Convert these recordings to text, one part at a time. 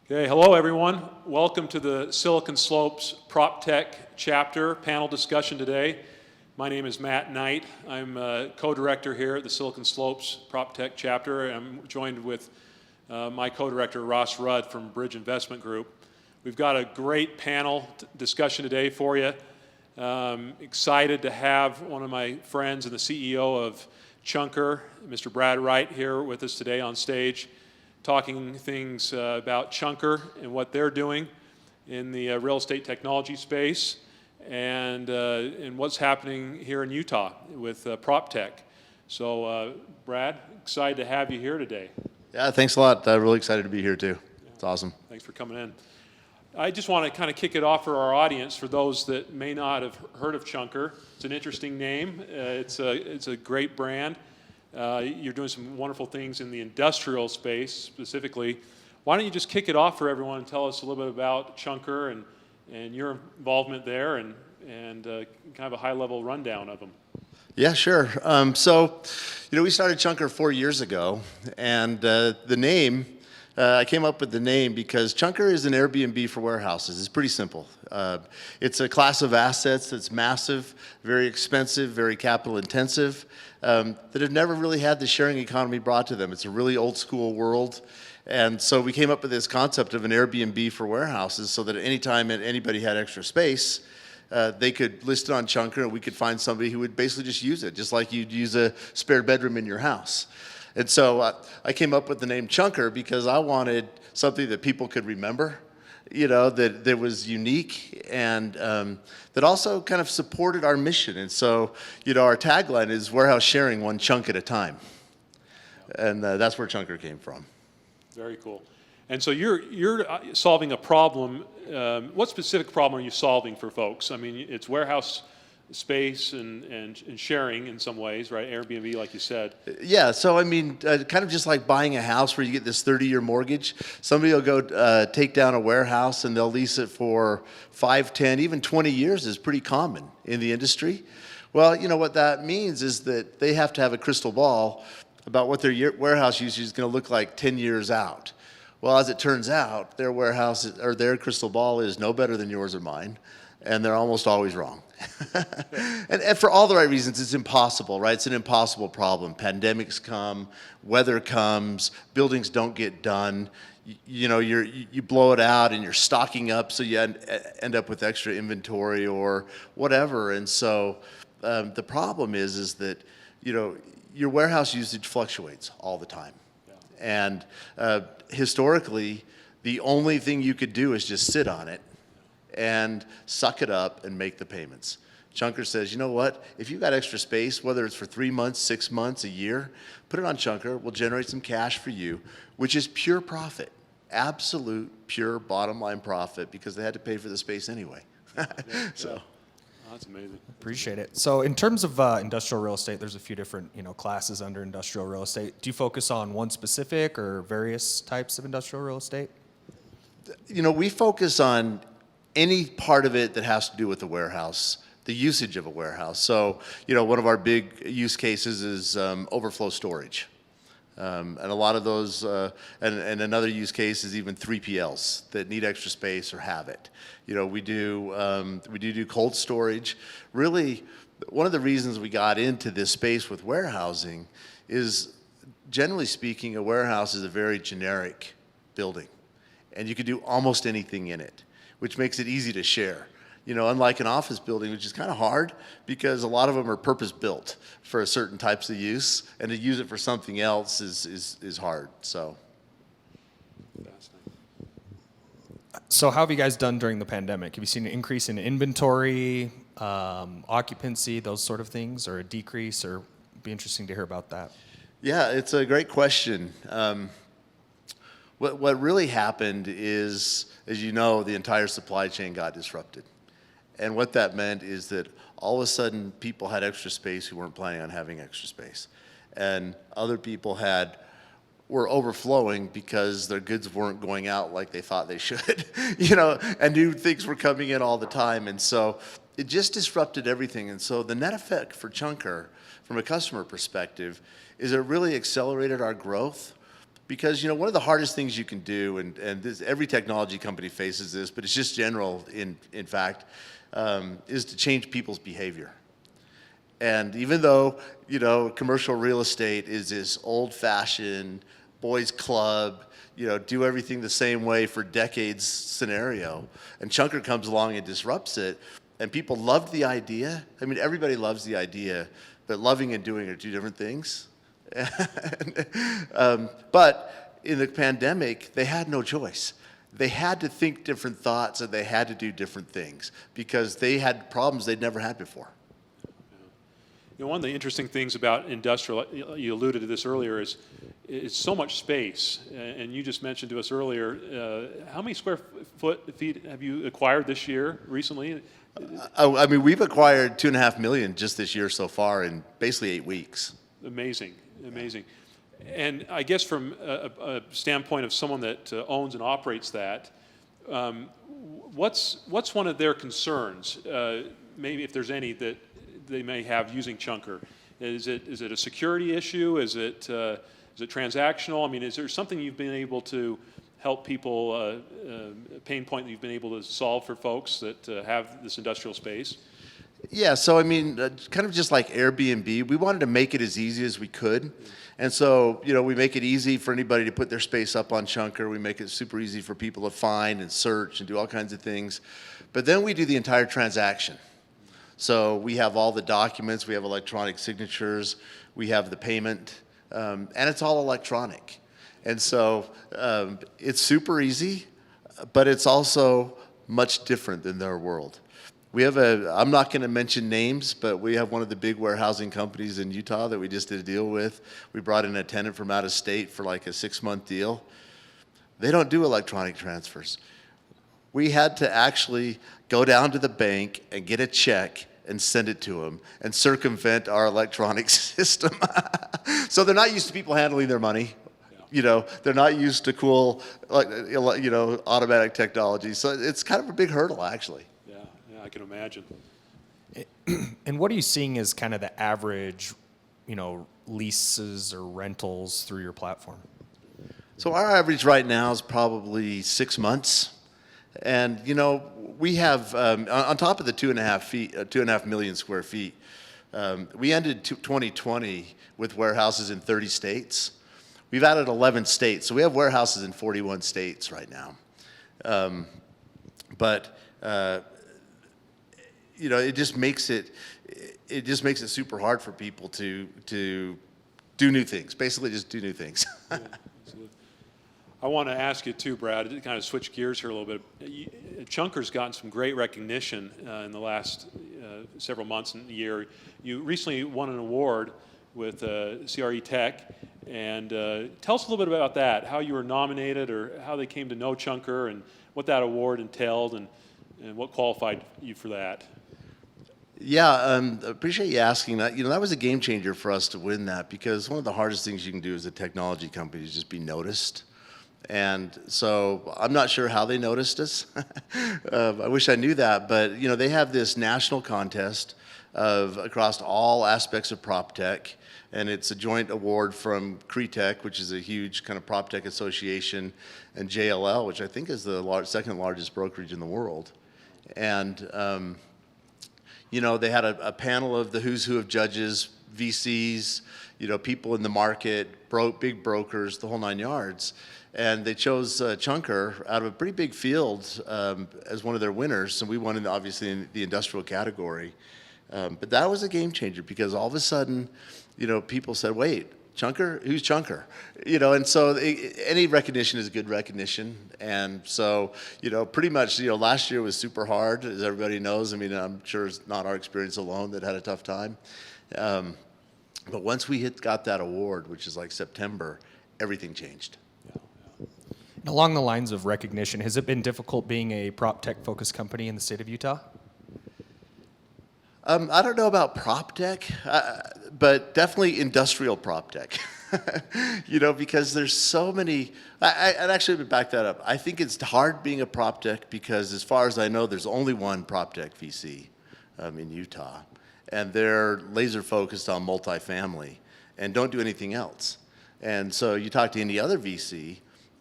Okay, hello everyone. Welcome to the Silicon Slopes PropTech chapter panel discussion today. My name is Matt Knight. I'm a co-director here at the Silicon Slopes PropTech chapter. I'm joined with my co-director Ross Rudd from Bridge Investment Group. We've got a great panel discussion today for you. Excited to have one of my friends and the CEO of Chunker, Mr. Brad Wright, here with us today on stage, talking things about Chunker and what they're doing in the real estate technology space and what's happening here in Utah with PropTech. So Brad, excited to have you here today. Yeah, thanks a lot. I'm really excited to be here too. It's awesome. Thanks for coming in. I just want to kind of kick it off for our audience, for those that may not have heard of Chunker. It's an interesting name. It's a great brand. You're doing some wonderful things in the industrial space specifically. Why don't you just kick it off for everyone and tell us a little bit about Chunker and your involvement there and kind of a high-level rundown of them. Yeah, sure. We started Chunker 4 years ago, and the name, I came up with the name because Chunker is an Airbnb for warehouses. It's pretty simple. It's a class of assets that's massive, very expensive, very capital intensive, that have never really had the sharing economy brought to them. It's a really old school world. And so we came up with this concept of an Airbnb for warehouses so that anytime anybody had extra space, they could list it on Chunker and we could find somebody who would basically just use it, just like you'd use a spare bedroom in your house. And so I came up with the name Chunker because I wanted something that people could remember, that was unique and that also kind of supported our mission. And so, our tagline is warehouse sharing one chunk at a time. And that's where Chunker came from. Very cool. And so you're solving a problem. What specific problem are you solving for folks? I mean, it's warehouse space and sharing in some ways, right? Airbnb, like you said. Yeah, so I mean, kind of just like buying a house where you get this 30-year mortgage. Somebody will go take down a warehouse and they'll lease it for 5, 10, even 20 years is pretty common in the industry. Well, what that means is that they have to have a crystal ball about what their warehouse usage is going to look like 10 years out. Well, as it turns out, their warehouse or their crystal ball is no better than yours or mine, and they're almost always wrong. and for all the right reasons, it's impossible, right? It's an impossible problem. Pandemics come, weather comes, buildings don't get done. You blow it out and you're stocking up, so you end up with extra inventory or whatever. And so the problem is that your warehouse usage fluctuates all the time. And historically, the only thing you could do is just sit on it and suck it up and make the payments. Chunker says, you know what? If you've got extra space, whether it's for 3 months, 6 months, a year, put it on Chunker. We'll generate some cash for you, which is pure profit, absolute pure bottom line profit because they had to pay for the space anyway. So. Oh, that's amazing. Appreciate it. So in terms of industrial real estate, there's a few different classes under industrial real estate. Do you focus on one specific or various types of industrial real estate? We focus on any part of it that has to do with the warehouse, the usage of a warehouse. So, one of our big use cases is overflow storage. And a lot of those, and another use case is even 3PLs that need extra space or have it. We do cold storage. Really, one of the reasons we got into this space with warehousing is, generally speaking, a warehouse is a very generic building, and you can do almost anything in it, which makes it easy to share. Unlike an office building, which is kind of hard because a lot of them are purpose-built for certain types of use, and to use it for something else is hard. So how have you guys done during the pandemic? Have you seen an increase in inventory, occupancy, those sort of things, or a decrease? Or it'd be interesting to hear about that. Yeah, it's a great question. What really happened is, as you know, the entire supply chain got disrupted. And what that meant is that all of a sudden people had extra space who weren't planning on having extra space. And other people were overflowing because their goods weren't going out like they thought they should, and new things were coming in all the time. And so it just disrupted everything. And so the net effect for Chunker, from a customer perspective, is it really accelerated our growth, Because, one of the hardest things you can do, and this, every technology company faces this, but it's just general in fact, is to change people's behavior. And even though, commercial real estate is this old-fashioned boys club, do everything the same way for decades scenario, and Chunker comes along and disrupts it, and people loved the idea. I mean, everybody loves the idea, but loving and doing are two different things. But in the pandemic, they had no choice. They had to think different thoughts, and they had to do different things because they had problems they'd never had before. One of the interesting things about industrial, you alluded to this earlier, is it's so much space. And you just mentioned to us earlier, how many square feet have you acquired this year, recently? I mean, we've acquired 2.5 million just this year so far in basically 8 weeks. Amazing. And I guess from a standpoint of someone that owns and operates that, what's one of their concerns, maybe if there's any, that they may have using Chunker? Is it a security issue? Is it transactional? I mean, is there something you've been able to help people, pain point that you've been able to solve for folks that have this industrial space? Yeah, so I mean, kind of just like Airbnb, we wanted to make it as easy as we could. And so, we make it easy for anybody to put their space up on Chunker. We make it super easy for people to find and search and do all kinds of things. But then we do the entire transaction. So we have all the documents, we have electronic signatures, we have the payment, and it's all electronic. And so it's super easy, but it's also much different than their world. We have I'm not going to mention names, but we have one of the big warehousing companies in Utah that we just did a deal with. We brought in a tenant from out of state for like a 6-month deal. They don't do electronic transfers. We had to actually go down to the bank and get a check and send it to them and circumvent our electronic system. So they're not used to people handling their money. They're not used to cool, automatic technology. So it's kind of a big hurdle, actually. Yeah, I can imagine. And what are you seeing as kind of the average, leases or rentals through your platform? So our average right now is probably 6 months. And, we have, on top of the 2.5 million square feet, we ended 2020 with warehouses in 30 states. We've added 11 states, so we have warehouses in 41 states right now. But it just makes it super hard for people to do new things. Basically, just do new things. Yeah, I want to ask you too, Brad, to kind of switch gears here a little bit. Chunker's gotten some great recognition in the last several months and year. You recently won an award with CRE Tech, and tell us a little bit about that, how you were nominated or how they came to know Chunker and what that award entailed and what qualified you for that. Yeah, appreciate you asking that. That was a game changer for us to win that, because one of the hardest things you can do as a technology company is just be noticed. And so I'm not sure how they noticed us. I wish I knew that, but they have this national contest across all aspects of PropTech, and it's a joint award from CRETech, which is a huge kind of PropTech association, and JLL, which I think is the second largest brokerage in the world. And they had a panel of the who's who of judges, VCs, people in the market, big brokers, the whole 9 yards. And they chose Chunker out of a pretty big field as one of their winners. And we won, obviously, in the industrial category. But that was a game changer, because all of a sudden, people said, wait, Chunker? Who's Chunker? And so any recognition is good recognition. And so, pretty much, last year was super hard, as everybody knows. I mean, I'm sure it's not our experience alone that had a tough time. But once we got that award, which is like September, everything changed. Along the lines of recognition, has it been difficult being a prop tech focused company in the state of Utah? I don't know about PropTech, but definitely industrial PropTech. Because there's so many. I'd actually back that up. I think it's hard being a PropTech because, as far as I know, there's only one PropTech VC in Utah, and they're laser focused on multifamily and don't do anything else. And so you talk to any other VC,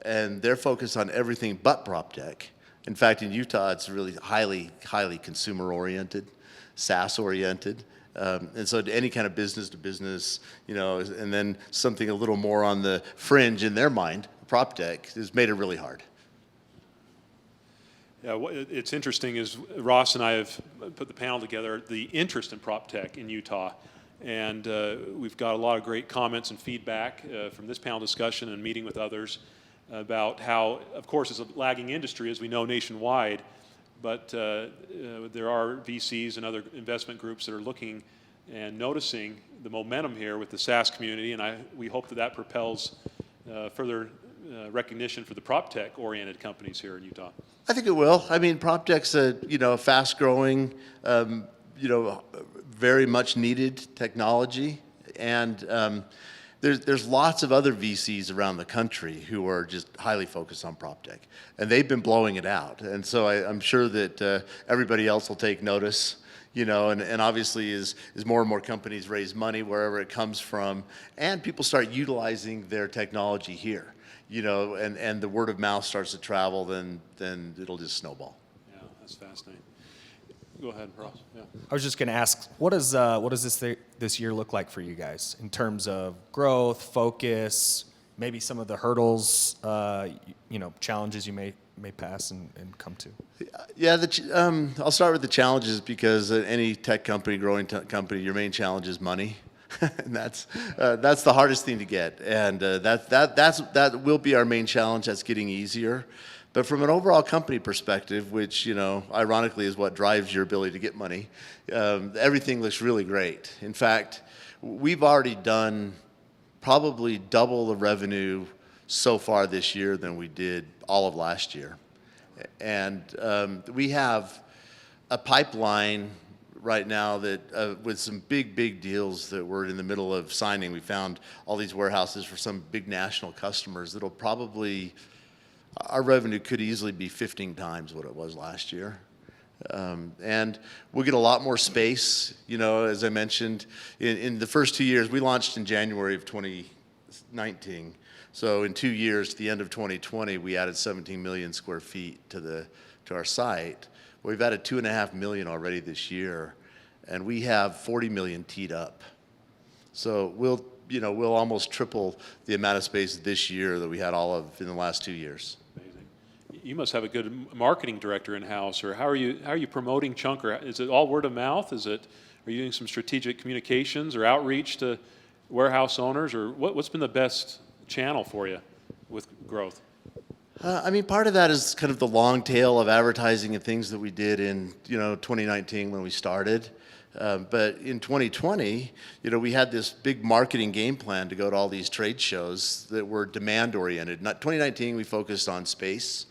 and they're focused on everything but PropTech. In fact, in Utah, it's really highly consumer-oriented, SaaS-oriented. And so any kind of business to business, and then something a little more on the fringe in their mind, PropTech, has made it really hard. Yeah, it's interesting is Ross and I have put the panel together, the interest in PropTech in Utah. And we've got a lot of great comments and feedback from this panel discussion and meeting with others about how, of course, it's a lagging industry, as we know, nationwide. But there are VCs and other investment groups that are looking and noticing the momentum here with the SaaS community. And we hope that propels further recognition for the PropTech-oriented companies here in Utah. I think it will. I mean, PropTech's a fast-growing, very much needed technology, and there's lots of other VCs around the country who are just highly focused on PropTech, and they've been blowing it out. And so I'm sure that everybody else will take notice. And obviously as more and more companies raise money wherever it comes from, and people start utilizing their technology here, and the word of mouth starts to travel, then it'll just snowball. Yeah, that's fascinating. Go ahead, Ross. Yeah. I was just going to ask, what does this year look like for you guys in terms of growth, focus, maybe some of the hurdles, challenges you may pass and come to? Yeah, I'll start with the challenges, because any tech company, growing company, your main challenge is money. And that's the hardest thing to get, and that will be our main challenge. That's getting easier, but from an overall company perspective, which ironically is what drives your ability to get money, everything looks really great. In fact, we've already done probably double the revenue so far this year than we did all of last year, and we have a pipeline right now that with some big deals that we're in the middle of signing. We found all these warehouses for some big national customers that'll probably, our revenue could easily be 15 times what it was last year. And we'll get a lot more space. As I mentioned, in the first 2 years, we launched in January of 2019. So in 2 years, to the end of 2020, we added 17 million square feet to our site. We've added 2.5 million already this year, and we have 40 million teed up. So we'll almost triple the amount of space this year that we had all of in the last 2 years. Amazing. You must have a good marketing director in house, or how are you promoting Chunker? Is it all word of mouth? Are you doing some strategic communications or outreach to warehouse owners, or what's been the best channel for you with growth? Part of that is kind of the long tail of advertising and things that we did in 2019 when we started. But in 2020, we had this big marketing game plan to go to all these trade shows that were demand oriented. 2019 we focused on space,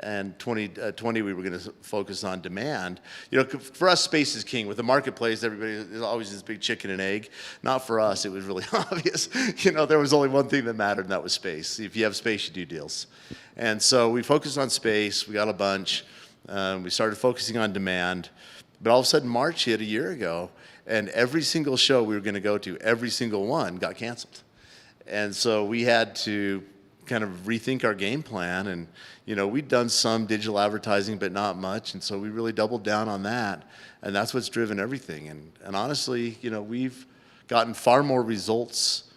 and 2020 we were going to focus on demand. For us, space is king. With the marketplace, there's always this big chicken and egg. Not for us. It was really obvious. There was only one thing that mattered, and that was space. If you have space, you do deals. And so we focused on space. We got a bunch. We started focusing on demand. But all of a sudden, March hit a year ago, and every single show we were going to go to, every single one got canceled. And so we had to kind of rethink our game plan, and we'd done some digital advertising but not much, and so we really doubled down on that, and that's what's driven everything. And honestly, we've gotten far more results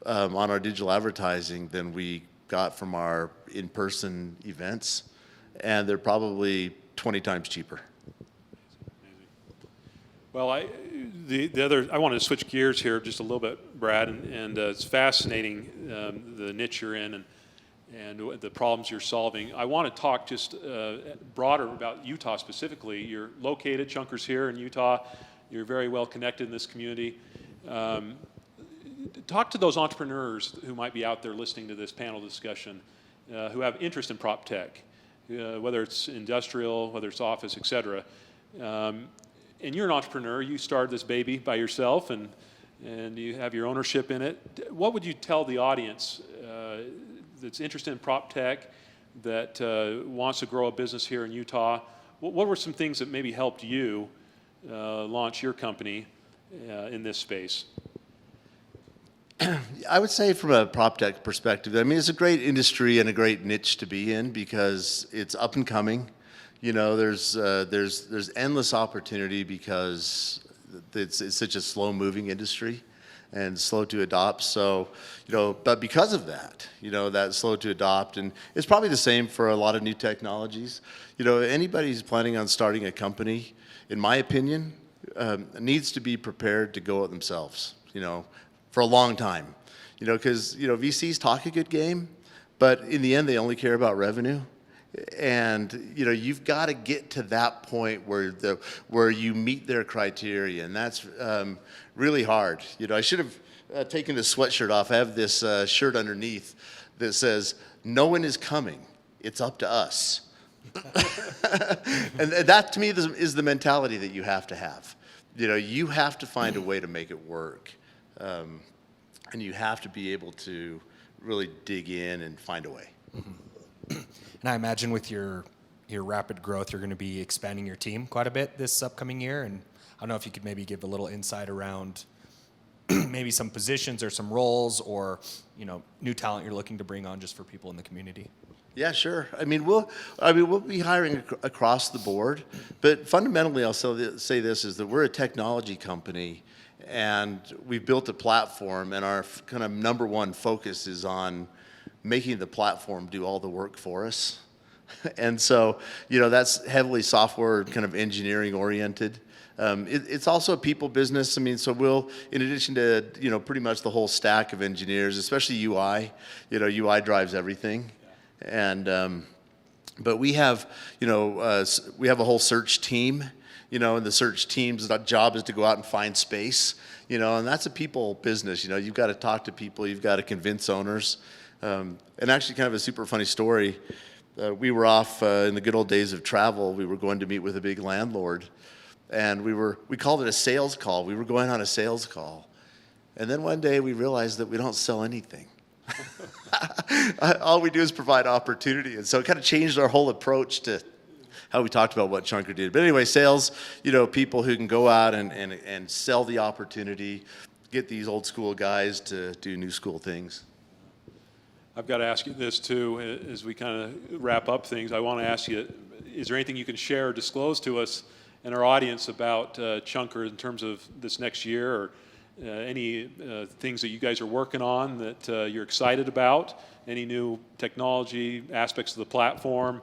on our digital advertising than we got from our in-person events, and they're probably 20 times cheaper. Well, I wanted to switch gears here just a little bit, Brad, and it's fascinating the niche you're in and the problems you're solving. I want to talk just broader about Utah specifically. You're located, Chunker's here in Utah. You're very well connected in this community. Talk to those entrepreneurs who might be out there listening to this panel discussion who have interest in PropTech, whether it's industrial, whether it's office, et cetera. And you're an entrepreneur. You started this baby by yourself, and you have your ownership in it. What would you tell the audience that's interested in PropTech, that wants to grow a business here in Utah? What were some things that maybe helped you launch your company in this space? I would say from a prop tech perspective, I mean, it's a great industry and a great niche to be in because it's up and coming. You know, there's endless opportunity because it's such a slow-moving industry and slow to adopt. So, you know, but because of that, you know, that slow to adopt, and it's probably the same for a lot of new technologies. You know, anybody who's planning on starting a company, in my opinion, needs to be prepared to go it themselves, you know, for a long time. You know, because, you know, VCs talk a good game, but in the end, they only care about revenue. And, you know, you've got to get to that point where you meet their criteria, and that's really hard. You know, I should have taken this sweatshirt off. I have this shirt underneath that says, "No one is coming. It's up to us." And that, to me, is the mentality that you have to have. You know, you have to find a way to make it work, and you have to be able to really dig in and find a way. And I imagine with your rapid growth, you're going to be expanding your team quite a bit this upcoming year. And I don't know if you could maybe give a little insight around maybe some positions or some roles or, you know, new talent you're looking to bring on just for people in the community. Yeah, sure. I mean, we'll be hiring across the board, but fundamentally, I'll say this is that we're a technology company, and we've built a platform, and our kind of number one focus is on making the platform do all the work for us. And so, you know, that's heavily software kind of engineering oriented. It's also a people business. I mean, so we'll, in addition to, you know, pretty much the whole stack of engineers, especially UI, you know, UI drives everything. And, but we have, you know, we have a whole search team, you know, and the search team's job is to go out and find space, you know, and that's a people business. You know, you've got to talk to people, you've got to convince owners. And actually kind of a super funny story. We were off in the good old days of travel. We were going to meet with a big landlord, and we called it a sales call. We were going on a sales call. And then one day we realized that we don't sell anything. All we do is provide opportunity. And so it kind of changed our whole approach to how we talked about what Chunker did. But anyway, sales, you know, people who can go out and sell the opportunity, get these old school guys to do new school things. I've got to ask you this too, as we kind of wrap up things. I want to ask you, is there anything you can share or disclose to us and our audience about Chunker in terms of this next year, or any things that you guys are working on that you're excited about? Any new technology aspects of the platform,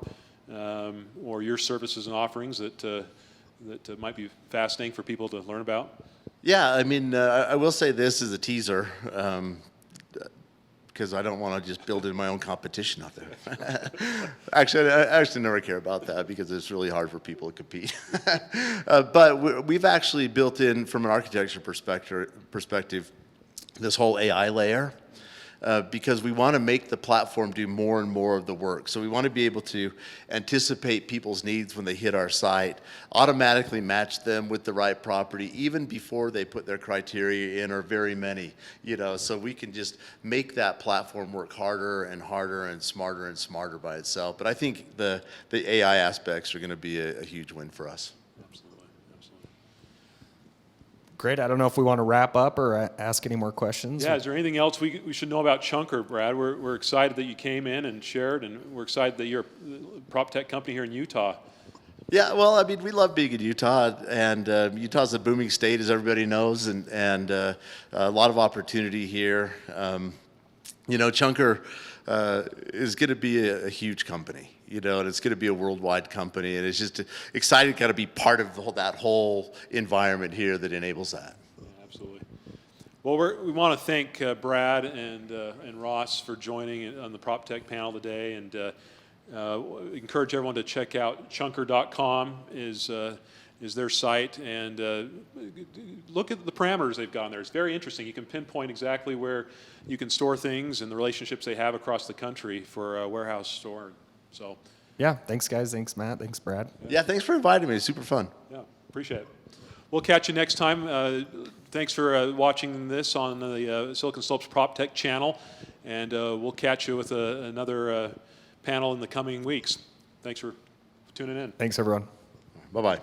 or your services and offerings that might be fascinating for people to learn about? Yeah, I mean, I will say this as a teaser, because I don't want to just build in my own competition out there. Actually, I actually never care about that because it's really hard for people to compete. But we've actually built in, from an architecture perspective, this whole AI layer. Because we want to make the platform do more and more of the work. So we want to be able to anticipate people's needs when they hit our site, automatically match them with the right property, even before they put their criteria in, or very many, you know, so we can just make that platform work harder and harder and smarter by itself. But I think the AI aspects are going to be a huge win for us. Great. I don't know if we want to wrap up or ask any more questions. Yeah, is there anything else we should know about Chunker, Brad? We're excited that you came in and shared, and we're excited that you're a PropTech company here in Utah. Yeah, well, I mean, we love being in Utah, and Utah's a booming state, as everybody knows, and a lot of opportunity here. You know, Chunker is going to be a huge company, you know, and it's going to be a worldwide company, and it's just exciting to kind of be part of that whole environment here that enables that. Yeah, absolutely. Well, we want to thank Brad and Ross for joining on the PropTech panel today, and encourage everyone to check out chunker.com is their site, and look at the parameters they've got on there. It's very interesting. You can pinpoint exactly where you can store things and the relationships they have across the country for a warehouse store. So, Yeah, thanks guys. Thanks Matt. Thanks Brad. Yeah, thanks for inviting me. It's super fun. Yeah, appreciate it. We'll catch you next time. Thanks for watching this on the Silicon Slopes PropTech channel, and we'll catch you with another panel in the coming weeks. Thanks for tuning in. Thanks everyone. Bye-bye.